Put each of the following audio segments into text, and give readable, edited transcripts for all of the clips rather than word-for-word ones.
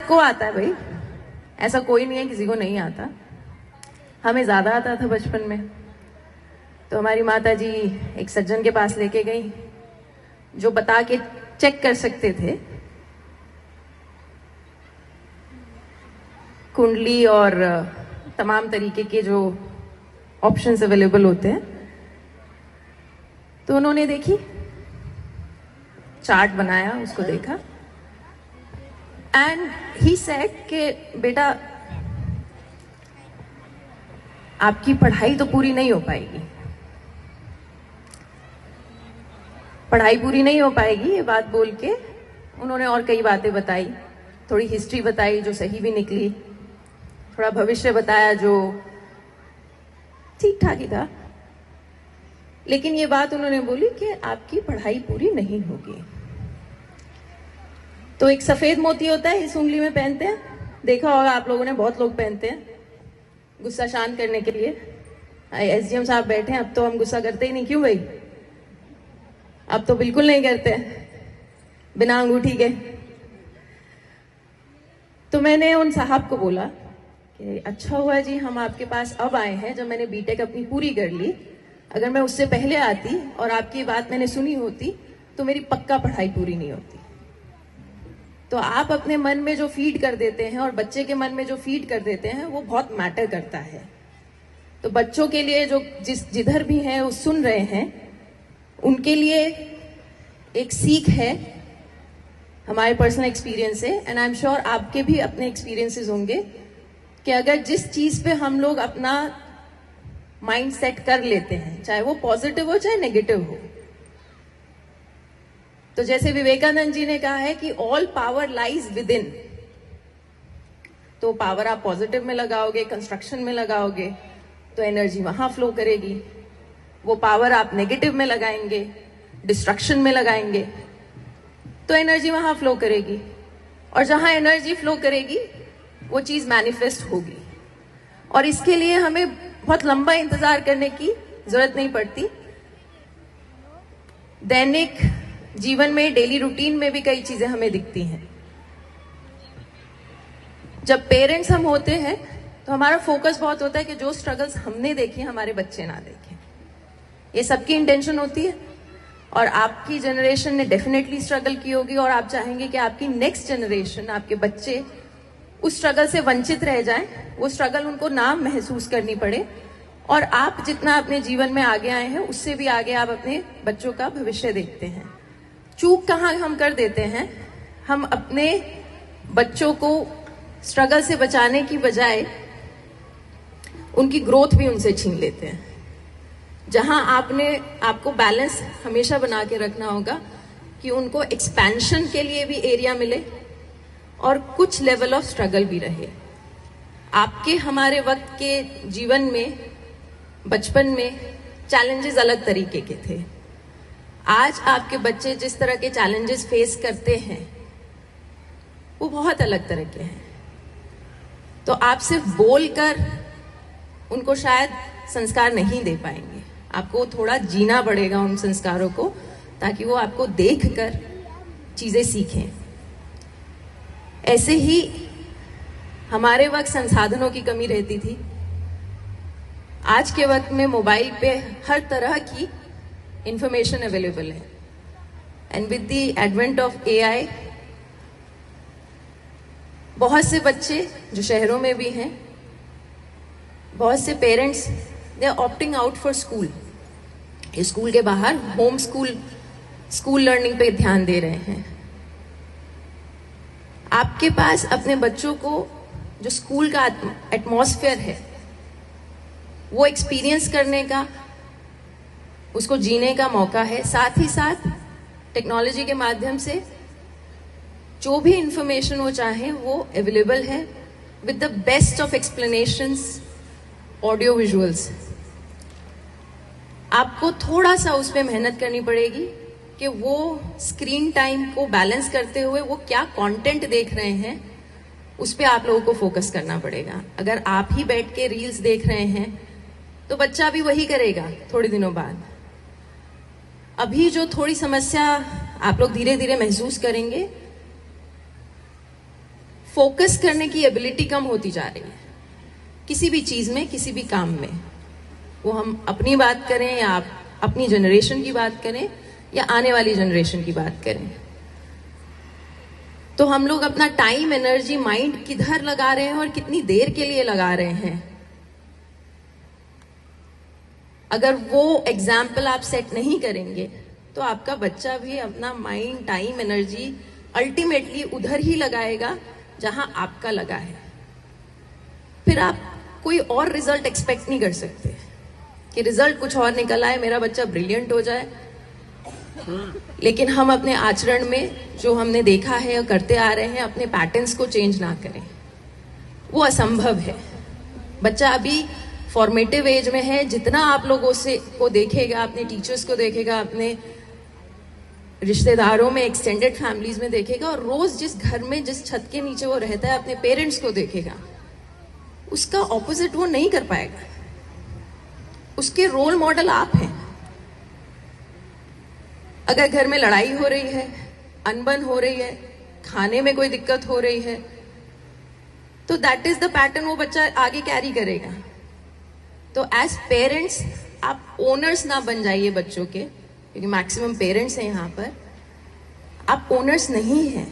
को आता है भाई, ऐसा कोई नहीं है किसी को नहीं आता। हमें ज्यादा आता था बचपन में। तो हमारी माता जी एक सज्जन के पास लेके गई जो बता के चेक कर सकते थे कुंडली और तमाम तरीके के जो ऑप्शंस अवेलेबल होते हैं। तो उन्होंने देखी, चार्ट बनाया, उसको देखा एंड ही सेड कि बेटा आपकी पढ़ाई तो पूरी नहीं हो पाएगी, पढ़ाई पूरी नहीं हो पाएगी। ये बात बोल के उन्होंने और कई बातें बताई, थोड़ी हिस्ट्री बताई जो सही भी निकली, थोड़ा भविष्य बताया जो ठीक ठाक ही था। लेकिन ये बात उन्होंने बोली कि आपकी पढ़ाई पूरी नहीं होगी। तो एक सफेद मोती होता है, इस उंगली में पहनते हैं, देखा होगा आप लोगों ने, बहुत लोग पहनते हैं गुस्सा शांत करने के लिए। एसडीएम साहब बैठे हैं, अब तो हम गुस्सा करते ही नहीं। क्यों भाई? अब तो बिल्कुल नहीं करते बिना अंगूठी के। तो मैंने उन साहब को बोला कि अच्छा हुआ जी हम आपके पास अब आए हैं, जब मैंने बीटेक अपनी पूरी कर ली। अगर मैं उससे पहले आती और आपकी बात मैंने सुनी होती तो मेरी पक्का पढ़ाई पूरी नहीं होती। तो आप अपने मन में जो फीड कर देते हैं और बच्चे के मन में जो फीड कर देते हैं वो बहुत मैटर करता है। तो बच्चों के लिए जो जिधर भी हैं वो सुन रहे हैं, उनके लिए एक सीख है हमारे पर्सनल एक्सपीरियंस से, एंड आई एम श्योर आपके भी अपने एक्सपीरियंसेस होंगे कि अगर जिस चीज पे हम लोग अपना माइंड सेट कर लेते हैं, चाहे वो पॉजिटिव हो चाहे नेगेटिव हो। तो जैसे विवेकानंद जी ने कहा है कि all power lies with in. तो पावर आप पॉजिटिव में लगाओगे, कंस्ट्रक्शन में लगाओगे तो एनर्जी वहां फ्लो करेगी। वो पावर आप नेगेटिव में लगाएंगे, डिस्ट्रक्शन में लगाएंगे तो एनर्जी वहां फ्लो करेगी। और जहां एनर्जी फ्लो करेगी वो चीज मैनिफेस्ट होगी। और इसके लिए हमें बहुत लंबा इंतजार करने की जरूरत नहीं पड़ती। दैनिक जीवन में, डेली रूटीन में भी कई चीजें हमें दिखती हैं। जब पेरेंट्स हम होते हैं तो हमारा फोकस बहुत होता है कि जो स्ट्रगल्स हमने देखे हमारे बच्चे ना देखें। ये सबकी इंटेंशन होती है और आपकी जनरेशन ने डेफिनेटली स्ट्रगल की होगी और आप चाहेंगे कि आपकी नेक्स्ट जनरेशन, आपके बच्चे उस स्ट्रगल से वंचित रह जाएं, वो स्ट्रगल उनको ना महसूस करनी पड़े। और आप जितना अपने जीवन में आगे आए हैं उससे भी आगे आप अपने बच्चों का भविष्य देखते हैं। चूक कहाँ हम कर देते हैं, हम अपने बच्चों को स्ट्रगल से बचाने की बजाय उनकी ग्रोथ भी उनसे छीन लेते हैं। जहां आपको बैलेंस हमेशा बना के रखना होगा कि उनको एक्सपेंशन के लिए भी एरिया मिले और कुछ लेवल ऑफ स्ट्रगल भी रहे। आपके हमारे वक्त के जीवन में, बचपन में चैलेंजेस अलग तरीके के थे। आज आपके बच्चे जिस तरह के चैलेंजेस फेस करते हैं वो बहुत अलग तरह के हैं। तो आप सिर्फ बोलकर उनको शायद संस्कार नहीं दे पाएंगे, आपको थोड़ा जीना पड़ेगा उन संस्कारों को, ताकि वो आपको देखकर चीजें सीखें। ऐसे ही हमारे वक्त संसाधनों की कमी रहती थी। आज के वक्त में मोबाइल पे हर तरह की इंफॉर्मेशन अवेलेबल है, and with the advent of AI बहुत से बच्चे जो शहरों में भी हैं, बहुत से parents they are opting out for school. School के बाहर होम स्कूल लर्निंग पे ध्यान दे रहे हैं। आपके पास अपने बच्चों को जो स्कूल का एटमॉस्फेयर है वो एक्सपीरियंस करने का, उसको जीने का मौका है। साथ ही साथ टेक्नोलॉजी के माध्यम से जो भी इंफॉर्मेशन वो चाहे वो अवेलेबल है with the best of explanations, audio visuals. आपको थोड़ा सा उस पर मेहनत करनी पड़ेगी कि वो स्क्रीन टाइम को बैलेंस करते हुए वो क्या कंटेंट देख रहे हैं उस पर आप लोगों को फोकस करना पड़ेगा। अगर आप ही बैठ के रील्स देख रहे हैं तो बच्चा भी वही करेगा थोड़े दिनों बाद। अभी जो थोड़ी समस्या आप लोग धीरे धीरे महसूस करेंगे, फोकस करने की एबिलिटी कम होती जा रही है किसी भी चीज में, किसी भी काम में। वो हम अपनी बात करें या आप अपनी जनरेशन की बात करें या आने वाली जनरेशन की बात करें, तो हम लोग अपना टाइम, एनर्जी, माइंड किधर लगा रहे हैं और कितनी देर के लिए लगा रहे हैं। अगर वो एग्जाम्पल आप सेट नहीं करेंगे तो आपका बच्चा भी अपना माइंड, टाइम, एनर्जी अल्टीमेटली उधर ही लगाएगा जहां आपका लगा है। फिर आप कोई और रिजल्ट एक्सपेक्ट नहीं कर सकते कि रिजल्ट कुछ और निकल आए, मेरा बच्चा ब्रिलियंट हो जाए, लेकिन हम अपने आचरण में जो हमने देखा है और करते आ रहे हैं, अपने पैटर्न्स को चेंज ना करें, वो असंभव है। बच्चा अभी फॉर्मेटिव एज में है। जितना आप लोगों से को देखेगा, अपने टीचर्स को देखेगा, अपने रिश्तेदारों में, एक्सटेंडेड फैमिलीज में देखेगा, और रोज जिस घर में, जिस छत के नीचे वो रहता है, अपने पेरेंट्स को देखेगा, उसका ऑपोजिट वो नहीं कर पाएगा। उसके रोल मॉडल आप हैं। अगर घर में लड़ाई हो रही है, अनबन हो रही है, खाने में कोई दिक्कत हो रही है, तो दैट इज द पैटर्न वो बच्चा आगे कैरी करेगा। तो एज पेरेंट्स आप ओनर्स ना बन जाइए बच्चों के, क्योंकि मैक्सिमम पेरेंट्स हैं यहाँ पर। आप ओनर्स नहीं हैं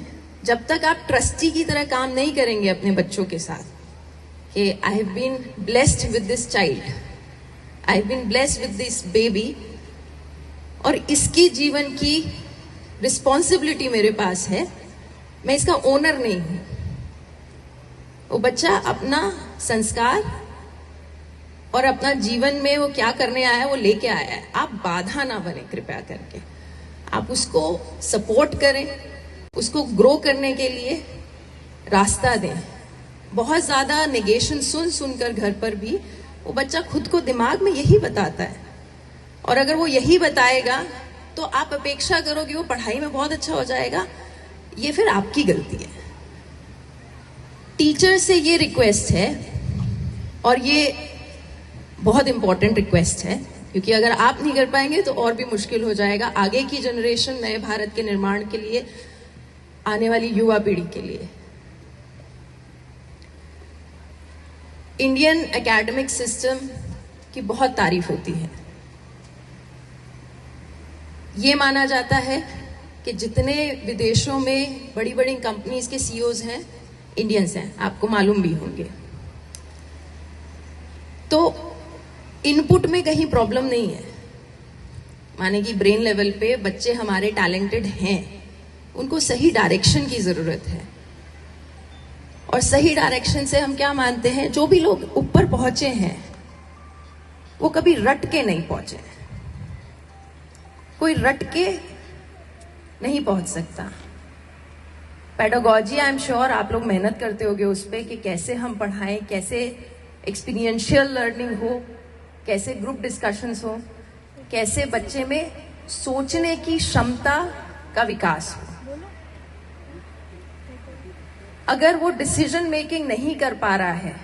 जब तक आप ट्रस्टी की तरह काम नहीं करेंगे अपने बच्चों के साथ कि I have been blessed with this child, I have been blessed with this baby, और इसकी जीवन की रिस्पॉन्सिबिलिटी मेरे पास है, मैं इसका ओनर नहीं हूं। वो बच्चा अपना संस्कार और अपना जीवन में वो क्या करने आया है वो लेके आया है। आप बाधा ना बने कृपया करके, आप उसको सपोर्ट करें, उसको ग्रो करने के लिए रास्ता दें। बहुत ज्यादा नेगेशन सुन सुनकर घर पर भी वो बच्चा खुद को दिमाग में यही बताता है, और अगर वो यही बताएगा तो आप अपेक्षा करो कि वो पढ़ाई में बहुत अच्छा हो जाएगा, ये फिर आपकी गलती है। टीचर से ये रिक्वेस्ट है, और ये बहुत इंपॉर्टेंट रिक्वेस्ट है, क्योंकि अगर आप नहीं कर पाएंगे तो और भी मुश्किल हो जाएगा आगे की जनरेशन, नए भारत के निर्माण के लिए, आने वाली युवा पीढ़ी के लिए। इंडियन एकेडमिक सिस्टम की बहुत तारीफ होती है। ये माना जाता है कि जितने विदेशों में बड़ी बड़ी कंपनीज के सीईओज हैं, इंडियंस हैं, आपको मालूम भी होंगे। तो इनपुट में कहीं प्रॉब्लम नहीं है, माने कि ब्रेन लेवल पे बच्चे हमारे टैलेंटेड हैं, उनको सही डायरेक्शन की जरूरत है। और सही डायरेक्शन से हम क्या मानते हैं, जो भी लोग ऊपर पहुंचे हैं वो कभी रट के नहीं पहुंचे। कोई रट के नहीं पहुंच सकता। पेडागोजी, आई एम श्योर आप लोग मेहनत करते होगे उस पर कि कैसे हम पढ़ाएं, कैसे एक्सपीरियंशियल लर्निंग हो, कैसे ग्रुप डिस्कशंस हो, कैसे बच्चे में सोचने की क्षमता का विकास हो। अगर वो डिसीजन मेकिंग नहीं कर पा रहा है,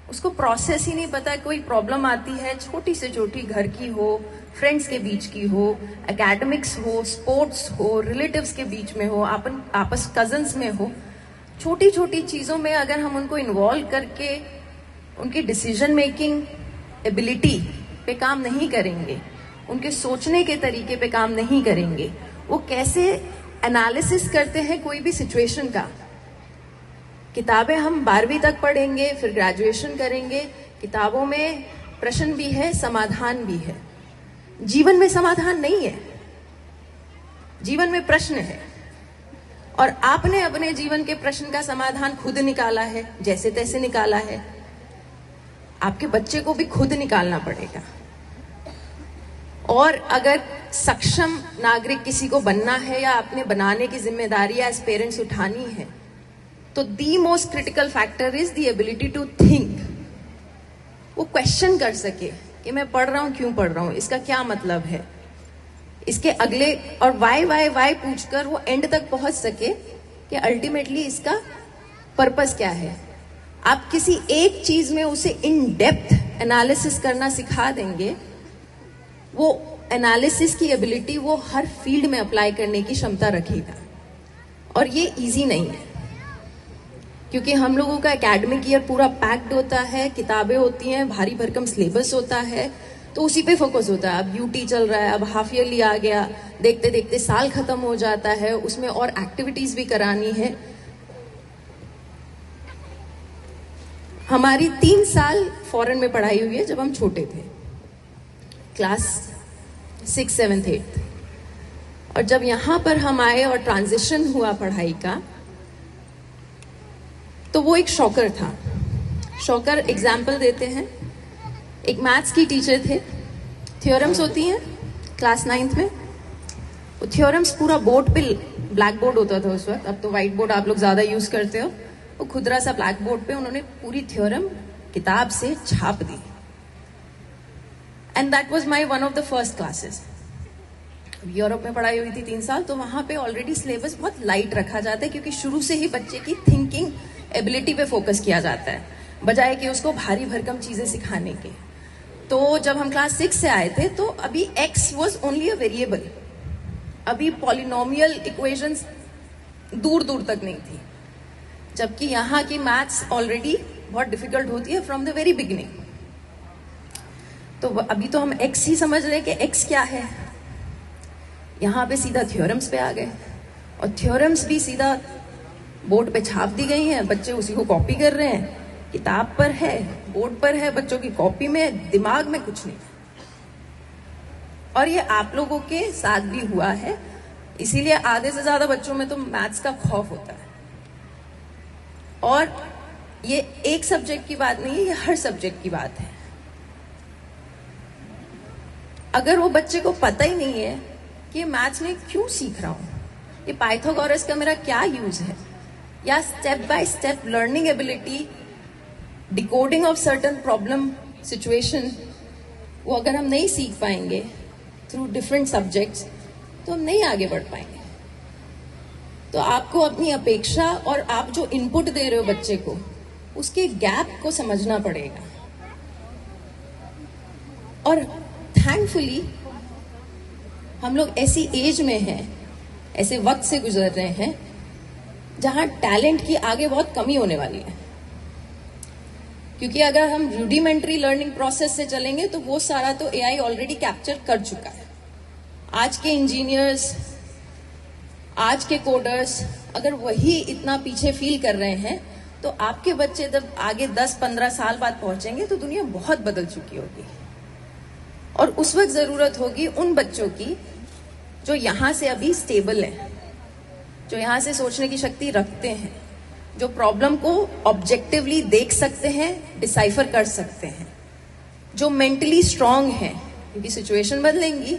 उसको प्रोसेस ही नहीं पता, कोई प्रॉब्लम आती है छोटी से छोटी, घर की हो, फ्रेंड्स के बीच की हो, एकेडमिक्स हो, स्पोर्ट्स हो, रिलेटिव्स के बीच में हो, आपस कजन्स में हो, छोटी छोटी चीजों में अगर हम उनको इन्वॉल्व करके उनकी डिसीजन मेकिंग एबिलिटी पे काम नहीं करेंगे, उनके सोचने के तरीके पे काम नहीं करेंगे, वो कैसे एनालिसिस करते हैं कोई भी सिचुएशन का। किताबें हम 12वीं तक पढ़ेंगे, फिर ग्रेजुएशन करेंगे, किताबों में प्रश्न भी है, समाधान भी है। जीवन में समाधान नहीं है, जीवन में प्रश्न है, और आपने अपने जीवन के प्रश्न का समाधान खुद निकाला है, जैसे तैसे निकाला है। आपके बच्चे को भी खुद निकालना पड़ेगा। और अगर सक्षम नागरिक किसी को बनना है या अपने बनाने की जिम्मेदारी एज पेरेंट्स उठानी है, तो the most critical factor is the ability to think. वो क्वेश्चन कर सके कि मैं पढ़ रहा हूं, क्यों पढ़ रहा हूं, इसका क्या मतलब है, इसके अगले, और वाई पूछकर वो एंड तक पहुंच सके कि अल्टीमेटली इसका पर्पस क्या है। आप किसी एक चीज में उसे इन डेप्थ एनालिसिस करना सिखा देंगे, वो एनालिसिस की एबिलिटी वो हर फील्ड में अप्लाई करने की क्षमता रखेगा। और ये इजी नहीं है। क्योंकि हम लोगों का एकेडमिक ईयर पूरा पैक्ड होता है, किताबें होती हैं, भारी भरकम सिलेबस होता है, तो उसी पे फोकस होता है। अब यूटी चल रहा है, अब हाफ ईयरली आ गया, देखते देखते साल खत्म हो जाता है, उसमें और एक्टिविटीज भी करानी है। हमारी 3 साल फॉरेन में पढ़ाई हुई है जब हम छोटे थे, क्लास 6, 7, 8। और जब यहां पर हम आए और ट्रांजिशन हुआ पढ़ाई का, तो वो एक शॉकर था। शॉकर एग्जाम्पल देते हैं, एक मैथ्स की टीचर थे, थ्योरम्स होती हैं क्लास 9th में, वो थ्योरम्स पूरा बोर्ड पे, ब्लैक बोर्ड होता था उस वक्त, अब तो व्हाइट बोर्ड आप लोग ज्यादा यूज करते हो, वो खुदरा सा ब्लैक बोर्ड पे उन्होंने पूरी थ्योरम किताब से छाप दी। And that was my one of the first classes. Europe में पढ़ाई हुई थी 3 साल, तो वहां पे ऑलरेडी सिलेबस बहुत लाइट रखा जाता है, क्योंकि शुरू से ही बच्चे की थिंकिंग एबिलिटी पे फोकस किया जाता है, बजाय कि उसको भारी भरकम चीजें सिखाने के। तो जब हम क्लास 6 से आए थे, तो अभी x was only a variable, अभी पॉलिनोमियल इक्वेशंस दूर दूर तक नहीं थी, जबकि यहाँ की मैथ्स ऑलरेडी बहुत डिफिकल्ट होती है फ्रॉम द वेरी बिगिनिंग। तो अभी तो हम x ही समझ रहे हैं कि x क्या है, यहाँ पे सीधा थ्योरम्स पे आ गए, और थ्योरम्स भी सीधा बोर्ड पे छाप दी गई हैं, बच्चे उसी को कॉपी कर रहे हैं, किताब पर है, बोर्ड पर है, बच्चों की कॉपी में, दिमाग में कुछ नहीं। और ये आप लोगों के साथ भी हुआ है, इसीलिए आधे से ज्यादा बच्चों में तो मैथ्स का खौफ होता है। और ये एक सब्जेक्ट की बात नहीं है, ये हर सब्जेक्ट की बात है। अगर वो बच्चे को पता ही नहीं है कि मैथ्स में क्यों सीख रहा हूं, ये पाइथागोरस का मेरा क्या यूज है, या step by step learning ability, decoding of certain problem situation, वो अगर हम नहीं सीख पाएंगे थ्रू डिफरेंट सब्जेक्ट्स, तो हम नहीं आगे बढ़ पाएंगे। तो आपको अपनी अपेक्षा और आप जो इनपुट दे रहे हो बच्चे को, उसके गैप को समझना पड़ेगा। और थैंकफुली हम लोग ऐसी एज में हैं, ऐसे वक्त से गुजर रहे हैं जहां टैलेंट की आगे बहुत कमी होने वाली है। क्योंकि अगर हम रूडिमेंट्री लर्निंग प्रोसेस से चलेंगे तो वो सारा तो एआई ऑलरेडी कैप्चर कर चुका है। आज के इंजीनियर्स, आज के कोडर्स अगर वही इतना पीछे फील कर रहे हैं, तो आपके बच्चे जब आगे 10-15 साल बाद पहुंचेंगे तो दुनिया बहुत बदल चुकी होगी। और उस वक्त जरूरत होगी उन बच्चों की जो यहां से अभी स्टेबल हैं, जो यहां से सोचने की शक्ति रखते हैं, जो प्रॉब्लम को ऑब्जेक्टिवली देख सकते हैं, डिसाइफर कर सकते हैं, जो मेंटली स्ट्रांग हैं, क्योंकि सिचुएशन बदलेंगी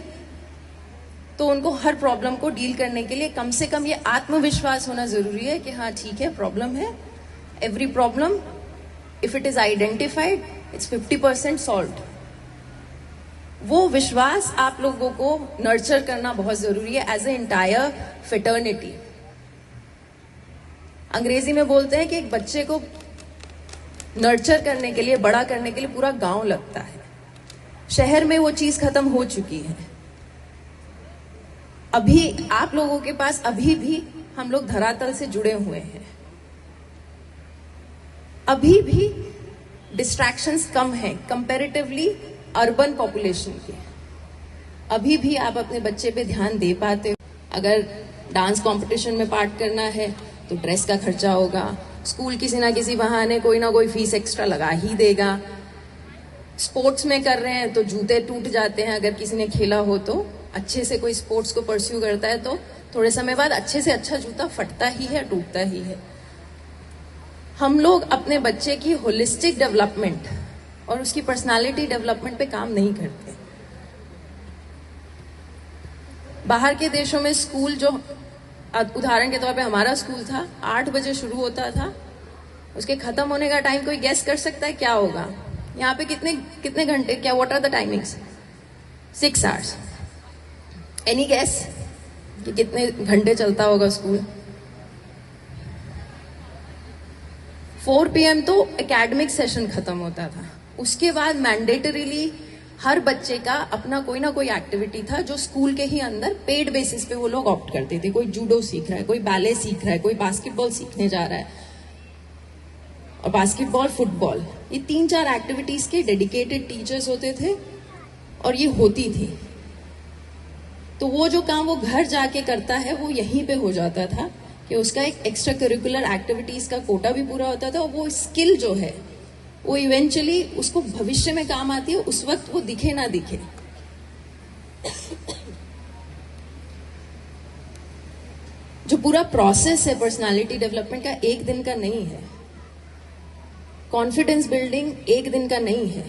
तो उनको हर प्रॉब्लम को डील करने के लिए कम से कम ये आत्मविश्वास होना जरूरी है कि हाँ ठीक है, प्रॉब्लम है, every problem if it is identified it's 50% solved. वो विश्वास आप लोगों को नर्चर करना बहुत जरूरी है एज ए एंटायर फ्रेटर्निटी। अंग्रेजी में बोलते हैं कि एक बच्चे को नर्चर करने के लिए, बड़ा करने के लिए पूरा गांव लगता है। शहर में वो चीज खत्म हो चुकी है। अभी आप लोगों के पास अभी भी हम लोग धरातल से जुड़े हुए हैं, अभी भी डिस्ट्रैक्शंस कम हैं कंपैरेटिवली अर्बन पॉपुलेशन के। अभी भी आप अपने बच्चे पे ध्यान दे पाते हो। अगर डांस कंपटीशन में पार्ट करना है तो ड्रेस का खर्चा होगा, स्कूल किसी ना किसी बहाने कोई ना कोई फीस एक्स्ट्रा लगा ही देगा। स्पोर्ट्स में कर रहे हैं तो जूते टूट जाते हैं, अगर किसी ने खेला हो तो, अच्छे से कोई स्पोर्ट्स को परस्यू करता है तो थोड़े समय बाद अच्छे से अच्छा जूता फटता ही है, टूटता ही है। हम लोग अपने बच्चे की होलिस्टिक डेवलपमेंट और उसकी पर्सनालिटी डेवलपमेंट पे काम नहीं करते। बाहर के देशों में स्कूल, जो उदाहरण के तौर पे हमारा स्कूल था, 8 बजे शुरू होता था, उसके खत्म होने का टाइम कोई गेस कर सकता है क्या होगा? यहाँ पे कितने घंटे, क्या what are the timings? 6 hours. Any guess कि कितने घंटे चलता होगा स्कूल? 4 PM तो एकेडमिक सेशन खत्म होता था। उसके बाद मैंडेटरीली हर बच्चे का अपना कोई ना कोई एक्टिविटी था जो स्कूल के ही अंदर पेड बेसिस पे वो लोग ऑप्ट करते थे। कोई जूडो सीख रहा है, कोई बैले सीख रहा है, कोई बास्केटबॉल सीखने जा रहा है। और बास्केटबॉल, फुटबॉल, ये 3-4 एक्टिविटीज के डेडिकेटेड टीचर्स होते थे और ये होती थी। तो वो जो काम वो घर जाके करता है वो यहीं पे हो जाता था कि उसका एक एक्स्ट्रा करिकुलर एक्टिविटीज का कोटा भी पूरा होता था और वो स्किल जो है वो इवेंचुअली उसको भविष्य में काम आती है, उस वक्त वो दिखे ना दिखे। जो पूरा प्रोसेस है पर्सनालिटी डेवलपमेंट का, एक दिन का नहीं है। कॉन्फिडेंस बिल्डिंग एक दिन का नहीं है।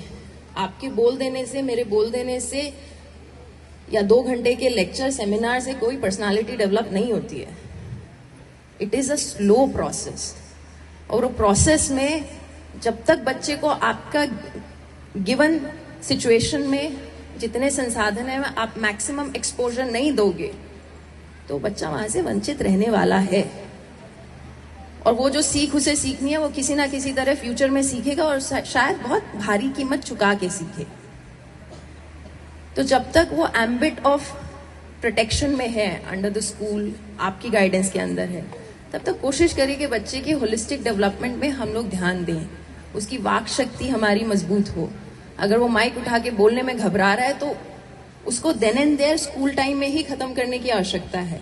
आपके बोल देने से, मेरे बोल देने से या 2 घंटे के लेक्चर सेमिनार से कोई पर्सनालिटी डेवलप नहीं होती है। It is a slow process. और वो प्रोसेस में जब तक बच्चे को आपका गिवन सिचुएशन में जितने संसाधन है आप मैक्सिमम एक्सपोजर नहीं दोगे तो बच्चा वहां से वंचित रहने वाला है। और वो जो सीख उसे सीखनी है वो किसी ना किसी तरह फ्यूचर में सीखेगा और शायद बहुत भारी कीमत चुका के सीखे। तो जब तक वो एम्बिट ऑफ प्रोटेक्शन में है, अंडर द स्कूल, आपकी गाइडेंस के अंदर है, तब तक कोशिश करिए कि बच्चे की होलिस्टिक डेवलपमेंट में हम लोग ध्यान दें, उसकी वाक शक्ति हमारी मजबूत हो। अगर वो माइक उठा के बोलने में घबरा रहा है तो उसको then and there school time में ही खत्म करने की आवश्यकता है।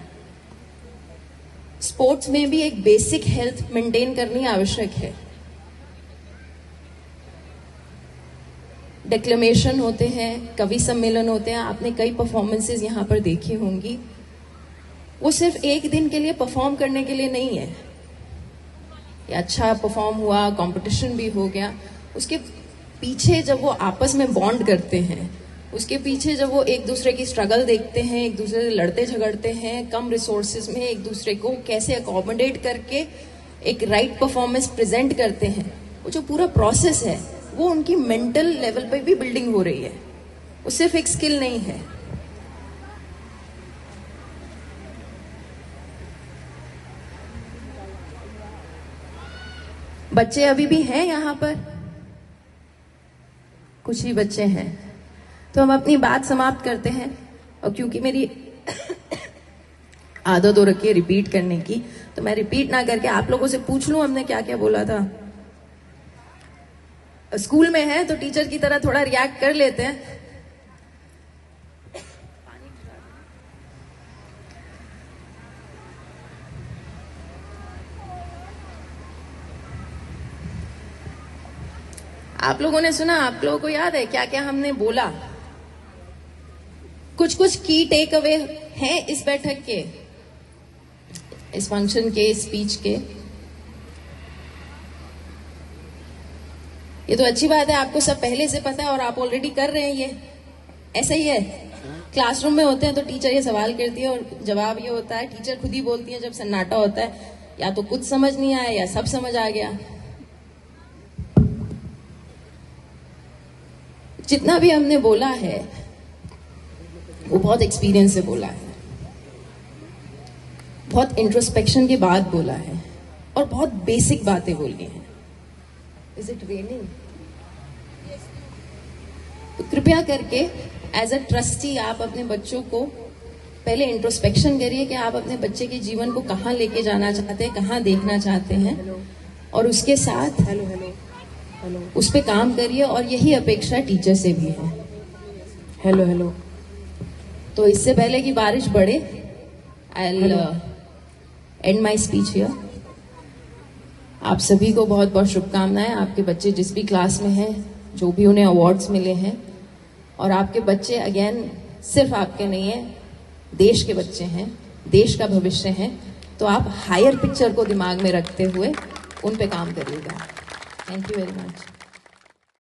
स्पोर्ट्स में भी एक बेसिक हेल्थ मेंटेन करनी आवश्यक है। डिक्लेमेशन होते हैं, कवि सम्मेलन होते हैं, आपने कई परफॉर्मेंसेस यहाँ पर देखी होंगी। वो सिर्फ एक दिन के लिए परफॉर्म करने के लिए नहीं है। ये अच्छा परफॉर्म हुआ, कंपटीशन भी हो गया, उसके पीछे जब वो आपस में बॉन्ड करते हैं, उसके पीछे जब वो एक दूसरे की स्ट्रगल देखते हैं, एक दूसरे से लड़ते झगड़ते हैं, कम रिसोर्सेज में एक दूसरे को कैसे अकोमोडेट करके एक राइट परफॉर्मेंस प्रेजेंट करते हैं, वो जो पूरा प्रोसेस है वो उनकी मेंटल लेवल पे भी बिल्डिंग हो रही है। वो सिर्फ एक स्किल नहीं है। बच्चे अभी भी हैं यहाँ पर, कुछ ही बच्चे हैं, तो हम अपनी बात समाप्त करते हैं। और क्योंकि मेरी आदत हो रखी है रिपीट करने की, तो मैं रिपीट ना करके आप लोगों से पूछ लूं हमने क्या क्या बोला था। स्कूल में है तो टीचर की तरह थोड़ा रिएक्ट कर लेते हैं। आप लोगों ने सुना, आप लोगों को याद है क्या क्या हमने बोला? कुछ कुछ की टेक अवे हैं इस बैठक के, इस फंक्शन के, इस स्पीच के। ये तो अच्छी बात है, आपको सब पहले से पता है और आप ऑलरेडी कर रहे हैं। ये ऐसा ही है, क्लासरूम में होते हैं तो टीचर ये सवाल करती है और जवाब ये होता है, टीचर खुद ही बोलती है जब सन्नाटा होता है, या तो कुछ समझ नहीं आया या सब समझ आ गया। जितना भी हमने बोला है वो बहुत एक्सपीरियंस से बोला है, बहुत इंट्रोस्पेक्शन के बाद बोला है और बहुत बेसिक बातें बोली हैं। Is it raining? तो कृपया करके एज अ ट्रस्टी आप अपने बच्चों को पहले इंट्रोस्पेक्शन करिए कि आप अपने बच्चे के जीवन को कहाँ लेके जाना चाहते हैं, कहाँ देखना चाहते हैं, और उसके साथ उस पे काम करिए। और यही अपेक्षा टीचर से भी है। हेलो। तो इससे पहले कि बारिश बढ़े, I will and my speech here. आप सभी को बहुत बहुत शुभकामनाएं। आपके बच्चे जिस भी क्लास में हैं, जो भी उन्हें अवार्ड्स मिले हैं, और आपके बच्चे अगेन सिर्फ आपके नहीं है, देश के बच्चे हैं, देश का भविष्य है। तो आप हायर पिक्चर को दिमाग में रखते हुए उन पे काम करिएगा। Thank you very much.